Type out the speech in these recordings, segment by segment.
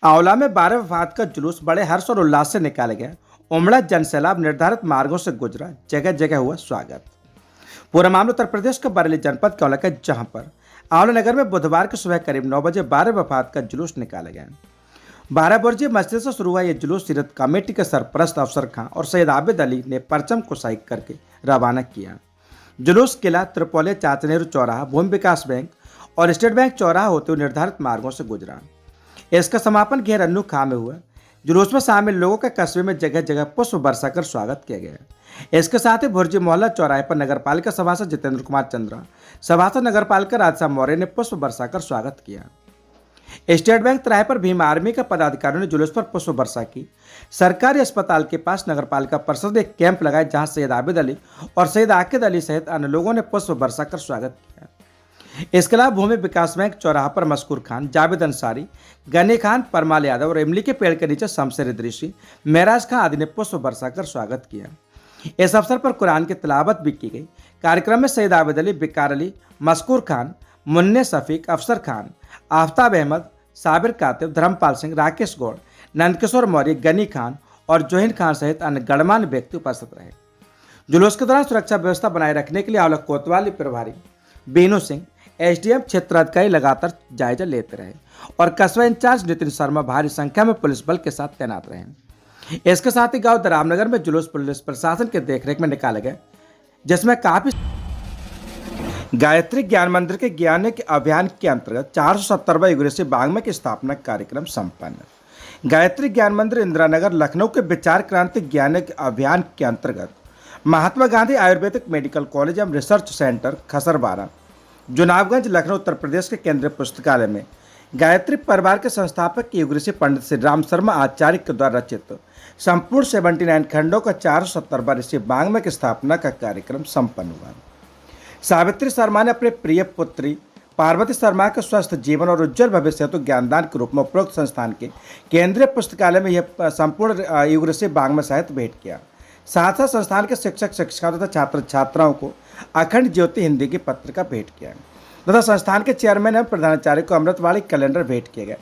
आंवला में 12 वफात का जुलूस बड़े हर्ष और उल्लास से निकाला गया। उमड़ा जनसैलाब निर्धारित मार्गों से गुजरा, जगह जगह हुआ स्वागत। पूरा मामला उत्तर प्रदेश के बरेली जनपद के औला का, जहां पर आंवला नगर में बुधवार की सुबह करीब 9 बजे 12 वफात का जुलूस निकाला गया। 12 बुर्जी मस्जिद से शुरू हुआ यह जुलूस सीरत कमेटी के सरपरस्त अफसर खां और सैयद आबिद अली ने परचम कुशाई करके रवाना किया। जुलूस किला, त्रिपोलिया, चाचा नेहरू चौराहा, भूमि विकास बैंक और स्टेट बैंक चौराहा होते हुए निर्धारित मार्गों से गुजरा। इसका समापन घेरन्नू खां में हुआ। जुलूस में शामिल लोगों का कस्बे में जगह जगह पुष्प बरसाकर स्वागत किया गया। इसके साथ ही भुर्जी मोहल्ला चौराहे पर नगरपालिका सभासद जितेंद्र कुमार चंद्रा, सभासद नगरपालिका राजसा मौर्य ने पुष्प बरसाकर स्वागत किया। स्टेट बैंक तिराहे पर भीम आर्मी के पदाधिकारियों ने जुलूस पर पुष्प वर्षा की। सरकारी अस्पताल के पास नगरपालिका परिषद ने एक कैंप लगाया, जहां सैयद आबिद अली और सैयद आकिद अली सहित अन्य लोगों ने पुष्प वर्षा कर स्वागत किया। इसके अलावा भूमि विकास बैंक चौराहा पर मस्कूर खान, जावेद अंसारी, गनी खान, परमाल यादव और इमली के पेड़ के नीचे शमशेर इदरीसी, मेराज खां आदि ने पुष्प वर्षा कर स्वागत किया। इस अवसर पर कुरान की तिलावत भी की गई। कार्यक्रम में सैयद आबिद अली, बिकार अली, मस्कूर खान, मुन्ने शफीक, अफसर खान, आफ्ताब अहमद, साबिर कातिब, धर्मपाल सिंह, राकेश गौड़, नंदकिशोर मौर्य, गनी खान और जोहिन खान सहित अन्य गणमान्य व्यक्ति उपस्थित रहे। जुलूस के दौरान सुरक्षा व्यवस्था बनाए रखने के लिए आंवला कोतवाली प्रभारी बीनू सिंह, एसडीएम क्षेत्राधिकारी लगातार जायजा लेते रहे और कस्बा इंचार्ज नितिन शर्मा भारी संख्या में पुलिस बल के साथ तैनात रहे। इसके साथ ही गांव दरामनगर में जुलूस पुलिस प्रशासन के देखरेख में निकाला गया, जिसमें काफी गायत्री ज्ञान मंदिर के ज्ञान के अभियान के अंतर्गत 470वां युगरेशी बागमे की स्थापना कार्यक्रम संपन्न। गायत्री ज्ञान मंदिर इंदिरा नगर लखनऊ के विचार क्रांति ज्ञान के अभियान के अंतर्गत महात्मा गांधी आयुर्वेदिक मेडिकल कॉलेज एवं रिसर्च सेंटर खसरवारा, जुनाबगंज, लखनऊ उत्तर प्रदेश के केंद्रीय पुस्तकालय में गायत्री परिवार के संस्थापक युगऋषि पंडित श्री राम शर्मा आचार्य के द्वारा रचित संपूर्ण 79 खंडों का 470वां ऋषि बागमे की स्थापना का कार्यक्रम संपन्न हुआ। सावित्री शर्मा ने अपने प्रिय पुत्री पार्वती शर्मा के स्वस्थ जीवन और उज्जवल भविष्य हेतु ज्ञानदान के रूप में उपरोक्त संस्थान के केंद्रीय पुस्तकालय में यह संपूर्ण युगऋषि बागमे साहित्य भेंट किया। साथ साथ संस्थान के शिक्षक शिक्षिकाओं तथा छात्र छात्राओं को अखंड ज्योति हिंदी की पत्रिका भेंट किया तथा संस्थान के चेयरमैन एवं प्रधानाचार्य को अमृतवाणी कैलेंडर भेंट किया गया।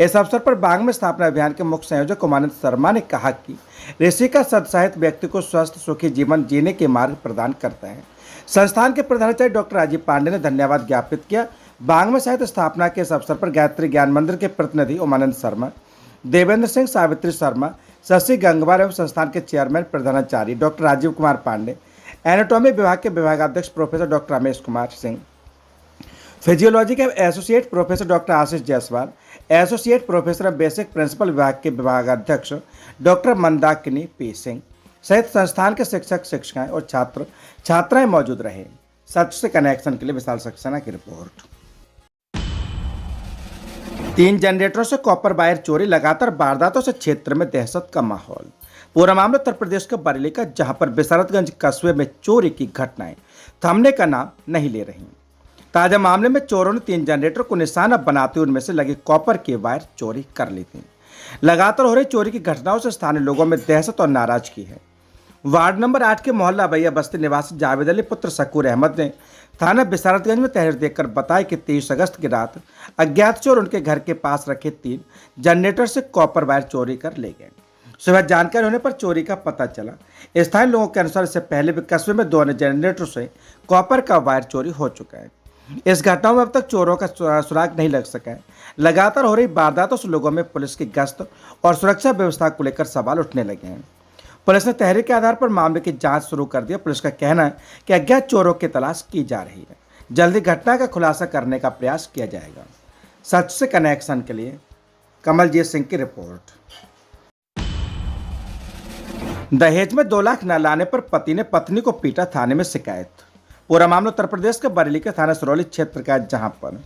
इस अवसर पर बागमे स्थापना अभियान के मुख्य संयोजक उमानंद शर्मा ने कहा कि ऋषि का सत्साहित्य व्यक्ति को स्वस्थ सुखी जीवन जीने के मार्ग प्रदान करता है। संस्थान के प्रधानाचार्य डॉक्टर राजीव पांडे ने धन्यवाद ज्ञापित किया। बागमे साहित्य स्थापना के इस अवसर पर गायत्री ज्ञान मंदिर के प्रतिनिधि उमानंद शर्मा, देवेंद्र सिंह, सावित्री शर्मा, शशि गंगवार एवं संस्थान के चेयरमैन प्रधानाचार्य डॉक्टर राजीव कुमार पांडे, एनाटॉमी विभाग के विभागाध्यक्ष professor doctor Ramesh Kumar Singh, physiology के associate professor doctor Ashish Jaiswal, associate professor basic principle विभाग के विभागाध्यक्ष डॉक्टर मंदाकिनी पी सिंह सहित संस्थान के शिक्षक शिक्षिकाएं और छात्र छात्राएं मौजूद रहे। सच से कनेक्शन के लिए विशाल सक्सेना की रिपोर्ट। 3 जनरेटरों से कॉपर वायर चोरी, लगातार वारदातों से क्षेत्र में दहशत का माहौल। पूरा मामला उत्तर प्रदेश के बरेली का, जहां पर बिशरतगंज कस्बे में चोरी की घटनाएं थमने का नाम नहीं ले रही। ताजा मामले में चोरों ने 3 जनरेटर को निशाना बनाते हुए उनमें से लगे कॉपर के वायर चोरी कर ली थी। लगातार हो रही चोरी की घटनाओं से स्थानीय लोगों में दहशत और नाराजगी है। वार्ड नंबर 8 के मोहल्ला भैया बस्ती निवासी जावेद अली पुत्र शकूर अहमद ने थाना बिशरतगंज में तहरीर देकर बताया कि 23 अगस्त की रात अज्ञात चोर उनके घर के पास रखे 3 जनरेटर से कॉपर वायर चोरी कर ले गए। सुबह जानकारी होने पर चोरी का पता चला। स्थानीय लोगों के अनुसार इससे पहले भी कस्बे में 2 अन्य जनरेटरों से कॉपर का वायर चोरी हो चुका है। इस घटना में अब तक चोरों का सुराग नहीं लग सका है। लगातार हो रही वारदातों से लोगों में पुलिस की गश्त और सुरक्षा व्यवस्था को लेकर सवाल उठने लगे हैं। पुलिस ने तहरीर के आधार पर मामले की जांच शुरू कर दिया। पुलिस का कहना है कि अज्ञात चोरों की तलाश की जा रही है। जल्दी घटना का खुलासा करने का प्रयास किया जाएगा। सच से कनेक्शन के लिए कमलजीत सिंह की रिपोर्ट। दहेज में 2 लाख न लाने पर पति ने पत्नी को पीटा, थाने में शिकायत। पूरा मामला उत्तर प्रदेश के बरेली के थाना सरौली क्षेत्र का, जहां पर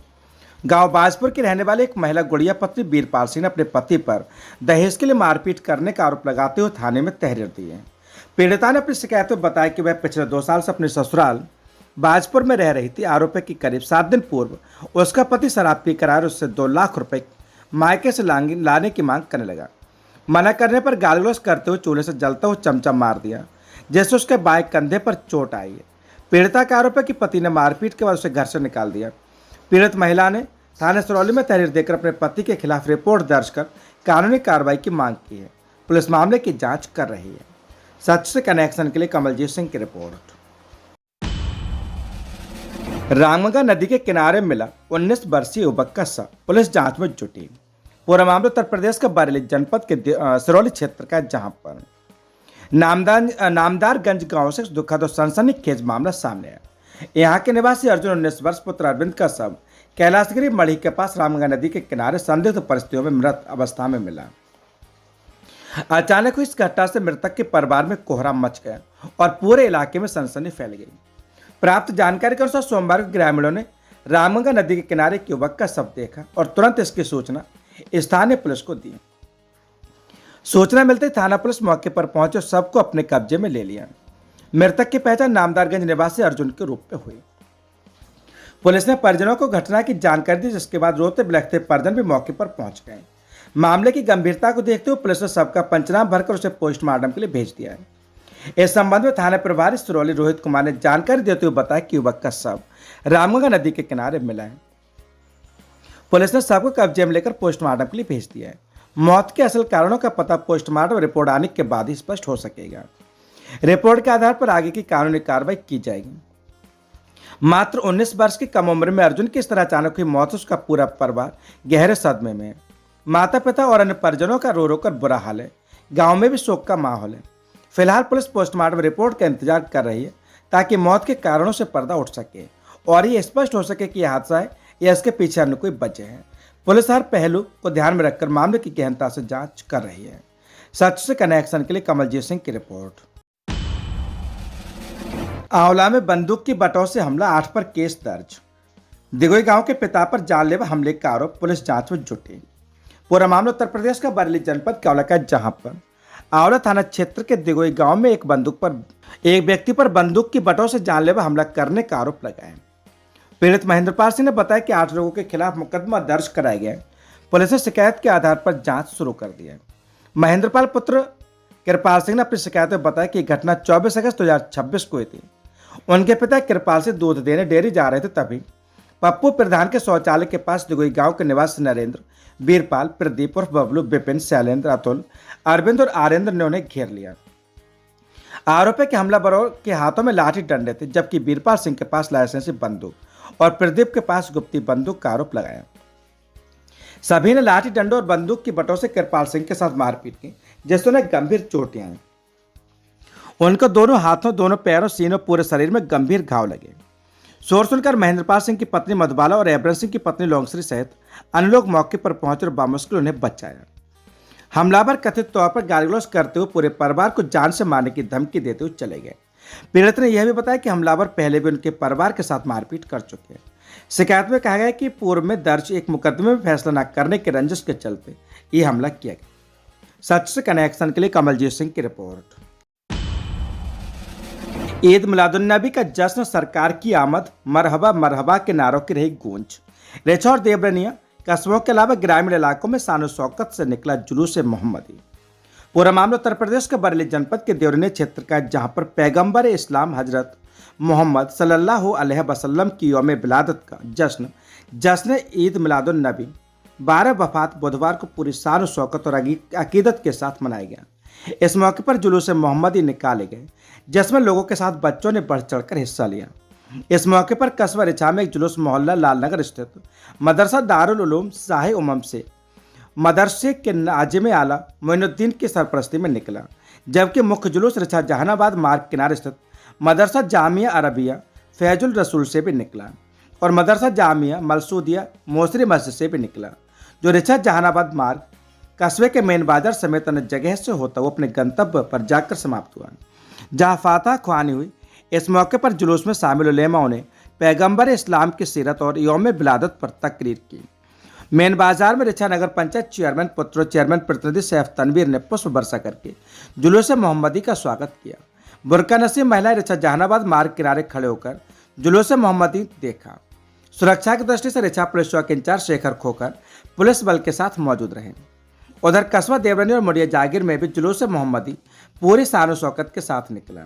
गांव बाजपुर की रहने वाली एक महिला गुड़िया पत्नी बीरपाल सिंह ने अपने पति पर दहेज के लिए मारपीट करने का आरोप लगाते हुए थाने में तहरीर दी है। पीड़िता ने अपनी शिकायत में बताया कि वह पिछले 2 साल से अपने ससुराल बाजपुर में रह रही थी। आरोप है कि करीब 7 दिन पूर्व उसका पति शराब पीकर आकर उससे 2 लाख रुपए मायके से लाने की मांग करने लगा। मना करने पर गाली गलौज करते हुए चूल्हे से जलता हुआ चमचा मार दिया, जिससे उसके बाएं कंधे पर चोट आई है। पीड़िता का आरोप है कि पति ने मारपीट के बाद उसे घर से निकाल दिया। पीड़ित महिला ने थाना सरौली में तहरीर देकर अपने पति के खिलाफ रिपोर्ट दर्ज कर कानूनी कार्रवाई की मांग की है। पुलिस मामले की जांच कर रही है। सच से कनेक्शन के लिए कमलजीत सिंह की रिपोर्ट। रामगंगा नदी के किनारे मिला 19 वर्षीय युवक का शव, पुलिस जांच में जुटी। पूरा मामला उत्तर प्रदेश के बरेली जनपद के सिरौली क्षेत्र का है, जहां पर नामदारगंज गांव से दुखद और सनसनीखेज मामला सामने आया। यहाँ के निवासी अर्जुन 19 वर्ष पुत्र अरविंद का शव कैलाशगिरी मढ़ी के पास रामगंगा नदी के किनारे संदिग्ध परिस्थितियों में मृत अवस्था में मिला। अचानक हुई इस घटना से मृतक के परिवार में कोहराम मच गया और पूरे इलाके में सनसनी फैल गई। प्राप्त जानकारी के अनुसार सोमवार को ग्रामीणों ने रामगंगा नदी के किनारे एक युवक का शव देखा और तुरंत इसकी सूचना स्थानीय पुलिस को दी। सूचना मिलते ही थाना पुलिस मौके पर पहुंचे और शव को अपने कब्जे में ले लिया। मृतक की पहचान नामदारगंज निवासी अर्जुन के रूप में हुई। पुलिस ने परिजनों को घटना की जानकारी दी, जिसके बाद रोते बिलखते परिजन भी मौके पर पहुंच गए। मामले की गंभीरता को देखते हुए पुलिस ने शव का पंचनामा भरकर उसे पोस्टमार्टम के लिए भेज दिया है। इस संबंध में थाना प्रभारी सिरौली रोहित कुमार ने जानकारी देते हुए बताया कि युवक का शव रामगंगा नदी के किनारे मिला है। पुलिस ने शव को कब्जे में लेकर पोस्टमार्टम के लिए भेज दिया है। मौत के असल कारणों का पता पोस्टमार्टम रिपोर्ट आने के बाद ही स्पष्ट हो सकेगा। रिपोर्ट के आधार पर आगे की कानूनी कार्रवाई की जाएगी। मात्र 19 वर्ष की कम उम्र में अर्जुन की इस तरह अचानक हुई मौत से उसका पूरा परिवार गहरे सदमे में है। माता पिता और अन्य परिजनों का रो रो कर बुरा हाल है। गांव में भी शोक का माहौल है। फिलहाल पुलिस पोस्टमार्टम रिपोर्ट का इंतजार कर रही है ताकि मौत के कारणों से पर्दा उठ सके और ये स्पष्ट हो सके कि यह हादसा है या इसके पीछे अन्य कोई वजह है। पुलिस हर पहलू को ध्यान में रखकर मामले की गहनता से जांच कर रही है। सच से कनेक्शन के लिए कमलजीत सिंह की रिपोर्ट। आंवला में बंदूक की बटों से हमला, 8 पर केस दर्ज। दिगोई गांव के पिता पर जानलेवा हमले का आरोप, पुलिस जांच में जुटी। पूरा मामला उत्तर प्रदेश का बरेली जनपद का आंवला का, जहां पर आंवला थाना क्षेत्र के दिगोई गांव में एक व्यक्ति पर बंदूक की बटों से जानलेवा हमला करने का आरोप लगा है। पीड़ित महेंद्रपाल सिंह ने बताया कि 8 लोगों के खिलाफ मुकदमा दर्ज कराया गया है। पुलिस ने शिकायत के आधार पर जांच शुरू कर दी है। महेंद्रपाल पुत्र कृपाल सिंह ने अपनी शिकायत में बताया कि घटना 24 अगस्त 2026 को हुई थी। उनके पिता कृपाल से दूध देने डेयरी जा रहे थे, तभी पप्पू प्रधान के शौचालय के पास दिगोई गांव के निवासी नरेंद्र, वीरपाल, प्रदीप उर्फ बबलू, विपिन, शैलेंद्र, अतुल, अरविंद और आरेंद्र ने उन्हें घेर लिया। आरोप है कि हमलावरों के हाथों में लाठी डंडे थे, जबकि वीरपाल सिंह के पास लाइसेंसी बंदूक और प्रदीप के पास गुप्ती बंदूक का आरोप लगाया। सभी ने लाठी डंडों और बंदूक की बटों से कृपाल सिंह के साथ मारपीट की, जिससे उन्हें गंभीर चोटें आई। उनको दोनों हाथों, दोनों पैरों, सीनों, पूरे शरीर में गंभीर घाव लगे। शोर सुनकर महेंद्रपाल सिंह की पत्नी मधुबाला और एब्रन सिंह की पत्नी लोंगश्री सहित अन्य लोग मौके पर पहुंचे और बामुश्किल उन्हें बचाया। हमलावर कथित तौर पर गाली गलौज करते हुए पूरे परिवार को जान से मारने की धमकी देते हुए चले गए। पीड़ित ने यह भी बताया कि हमलावर पहले भी उनके परिवार के साथ मारपीट कर चुके हैं। शिकायत में कहा गया है कि पूर्व में दर्ज एक मुकदमे में फैसला न करने के रंजिश के चलते ये हमला किया गया। सच से कनेक्शन के लिए कमलजीत सिंह की रिपोर्ट। ईद मिलादुन्नबी का जश्न, सरकार की आमद, मरहबा मरहबा के नारों की रही गूंज। रेछा और देवरनिया कस्बों के अलावा ग्रामीण इलाकों में शान शौकत से निकला जुलूस मोहम्मदी। पूरा मामला उत्तर प्रदेश के बरेली जनपद के देवरनिया क्षेत्र का, जहां पर पैगंबर इस्लाम हजरत मोहम्मद सल्लल्लाहु अलैहि वसल्लम की यौम विलादत का जश्न ईद मिलादुन्नबी 12 वफात बुधवार को पूरी शान शौकत और अकीदत के साथ मनाया गया। इस मौके पर जुलूस मोहम्मदी निकाले गए, जिसमें लोगों के साथ बच्चों ने बढ़ चढ़कर हिस्सा लिया। इस मौके पर कस्बा रिछा में एक जुलूस मोहल्ला लालनगर स्थित मदरसा दारुल उलूम शाही उमम से मदरसे के नाजिम आला मोइनुद्दीन की सरपरस्ती में निकला, जबकि मुख्य जुलूस रिछा जहानाबाद मार्ग किनारे स्थित मदरसा जामिया अरबिया फैजुल रसूल से भी निकला और मदरसा जामिया मलसूदिया मोसरी मस्जिद से भी निकला, जो रिछा जहानाबाद मार्ग कस्बे के मेन बाजार समेत अन्य जगह से होता हुआ अपने गंतव्य पर जाकर समाप्त हुआ, जहाँ फातह ख्वानी हुई। इस मौके पर जुलूस में शामिल उलेमाओं ने पैगंबर इस्लाम की सीरत और यौम विलादत पर तकरीर की। मेन बाजार में रिछा नगर पंचायत चेयरमैन पुत्र चेयरमैन प्रतिनिधि सैफ तनवीर ने पुष्प वर्षा करके जुलूस मोहम्मदी का स्वागत किया। बुरका नसीब महिलाएं रिछा जहानाबाद मार्ग किनारे खड़े होकर जुलूस मोहम्मदी देखा। सुरक्षा की दृष्टि से रिछा पुलिस चौकी इंचार्ज शेखर खोकर पुलिस बल के साथ मौजूद रहे। उधर कस्बा देवरनी और मुंडिया जागीर में भी जुलूस मोहम्मदी पूरी शान शौकत के साथ निकला।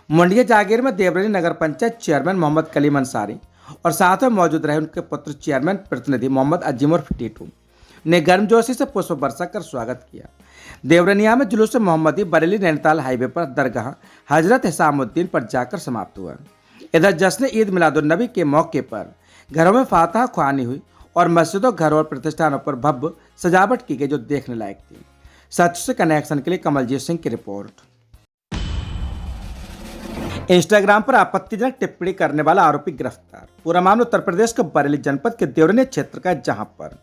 मुंडिया जागीर में देवरनी नगर पंचायत चेयरमैन मोहम्मद कलीम अंसारी और साथ में मौजूद रहे उनके पुत्र चेयरमैन प्रतिनिधि मोहम्मद अजीम उर्फ टीटू। ने गर्मजोशी से पुष्प वर्षा कर स्वागत किया। देवरनिया में जुलूस मोहम्मदी बरेली नैनीताल हाईवे पर दरगाह हजरत हिसामुद्दीन पर जाकर समाप्त हुआ। इधर जश्न ईद मिलादुन्नबी के मौके पर घरों में फातह ख्वानी हुई और मस्जिदों, घरों और प्रतिष्ठानों पर भव्य सजावट की गई जो देखने लायक थी। सच से कनेक्शन के लिए कमलजीत सिंह की रिपोर्ट। इंस्टाग्राम पर आपत्तिजनक टिप्पणी करने वाला आरोपी गिरफ्तार। पूरा मामला उत्तर प्रदेश के बरेली जनपद के देवरनिया क्षेत्र का, जहां पर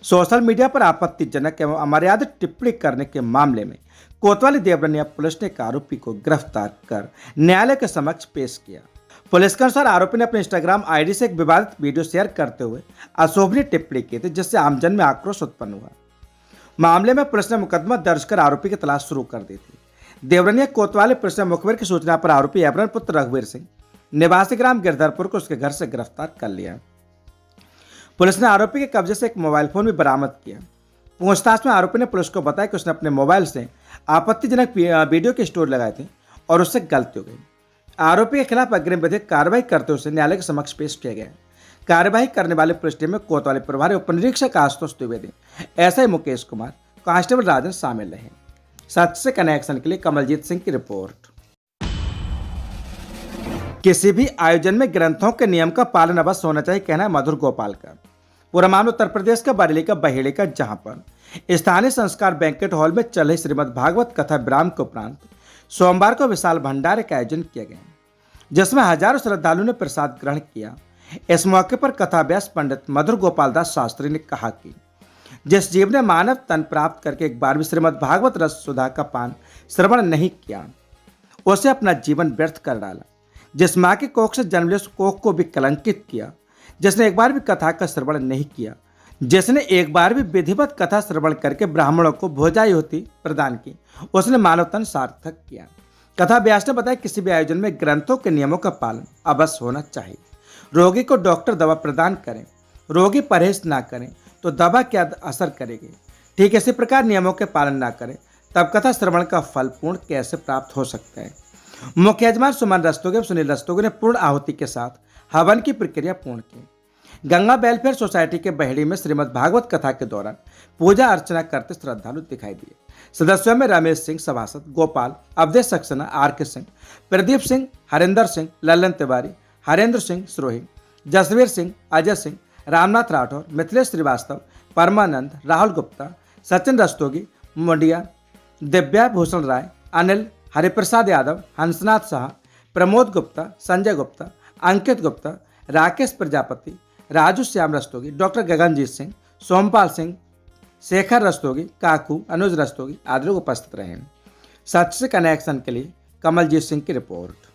सोशल मीडिया पर आपत्तिजनक एवं अमर्यादित टिप्पणी करने के मामले में कोतवाली देवरनिया पुलिस ने एक आरोपी को गिरफ्तार कर न्यायालय के समक्ष पेश किया। पुलिस के अनुसार आरोपी ने अपने इंस्टाग्राम आईडी से एक विवादित वीडियो शेयर करते हुए अशोभनीय टिप्पणी की थी, जिससे आमजन में आक्रोश उत्पन्न हुआ। मामले में पुलिस ने मुकदमा दर्ज कर आरोपी की तलाश शुरू कर दी थी। देवरनिया कोतवाली पुलिस ने मुखबिर की सूचना पर आरोपी एवरन पुत्र रघुवीर सिंह निवासी ग्राम गिरधरपुर को उसके घर से गिरफ्तार कर लिया। पुलिस ने आरोपी के कब्जे से एक मोबाइल फोन भी बरामद किया। पूछताछ में आरोपी ने पुलिस को बताया कि उसने अपने मोबाइल से आपत्तिजनक वीडियो की स्टोरी लगाए थे और उससे गलती हो गई। आरोपी के खिलाफ अग्रिम विधिक कार्रवाई करते हुए उसे न्यायालय के समक्ष पेश किया गया। कार्यवाही करने वाले पुलिस टीम में कोतवाली प्रभारी उप निरीक्षक आशुतोष द्विवेदी, एसआई मुकेश कुमार, कांस्टेबल राजन शामिल रहे। सच से कनेक्शन के लिए कमलजीत सिंह की रिपोर्ट। किसी भी आयोजन में ग्रंथों के नियम का पालन अवश्य होना चाहिए, कहना है मधुर गोपाल का। पूरा मामला उत्तर प्रदेश का बरेली का बहेड़ी का, जहां पर स्थानीय संस्कार बैंकेट हॉल में चल रही श्रीमद् भागवत कथा विराम के उपरांत सोमवार को विशाल भंडारे का आयोजन किया गया, जिसमें हजारों श्रद्धालुओं ने प्रसाद ग्रहण किया। इस मौके पर कथाव्यास पंडित मधुर गोपाल दास शास्त्री ने कहा कि जिस जीव ने मानव तन प्राप्त करके एक बार भी श्रीमद् भागवत रस सुधा का पान श्रवण नहीं किया, उसे अपना जीवन व्यर्थ कर डाला। जिस माँ की कोख से जन्म लिया, उस कोख को भी कलंकित किया। जिसने एक बार भी कथा का श्रवण नहीं किया, जिसने एक बार भी विधिवत कथा श्रवण करके ब्राह्मणों को भोजायुति प्रदान की, उसने मानव तन सार्थक किया। कथा व्यास ने बताया, किसी भी आयोजन में ग्रंथों के नियमों का पालन अवश्य होना चाहिए। रोगी को डॉक्टर दवा प्रदान करें, रोगी परहेज ना करें तो दवा क्या असर करेगी। ठीक इसी प्रकार नियमों के पालन ना करें तब कथा श्रवण का फल पूर्ण कैसे प्राप्त हो सकता है। मुख्य यजमान सुमन रस्तोगी, सुनील रस्तोगी ने पूर्ण आहुति के साथ हवन की प्रक्रिया पूर्ण की। गंगा वेलफेयर सोसाइटी के बहेड़ी में श्रीमद् भागवत कथा के दौरान पूजा अर्चना करते श्रद्धालु दिखाई दिए। सदस्यों में रमेश सिंह सभासद, गोपाल, अवधेश सक्सेना, आर.के. सिंह, प्रदीप सिंह, हरिंदर सिंह, लल्लन तिवारी, हरेंद्र सिंह स्रोही, जसवीर सिंह, अजय सिंह, रामनाथ राठौर, मिथिलेश श्रीवास्तव, परमानंद, राहुल गुप्ता, सचिन रस्तोगी, मुंडिया, दिव्या भूषण राय, अनिल, हरिप्रसाद यादव, हंसनाथ शाह, प्रमोद गुप्ता, संजय गुप्ता, अंकित गुप्ता, राकेश प्रजापति, राजू श्याम रस्तोगी, डॉक्टर गगनजीत सिंह, सोमपाल सिंह, शेखर रस्तोगी, काकू, अनुज रस्तोगी आदि लोग उपस्थित रहे। सच से कनेक्शन के लिए कमलजीत सिंह की रिपोर्ट।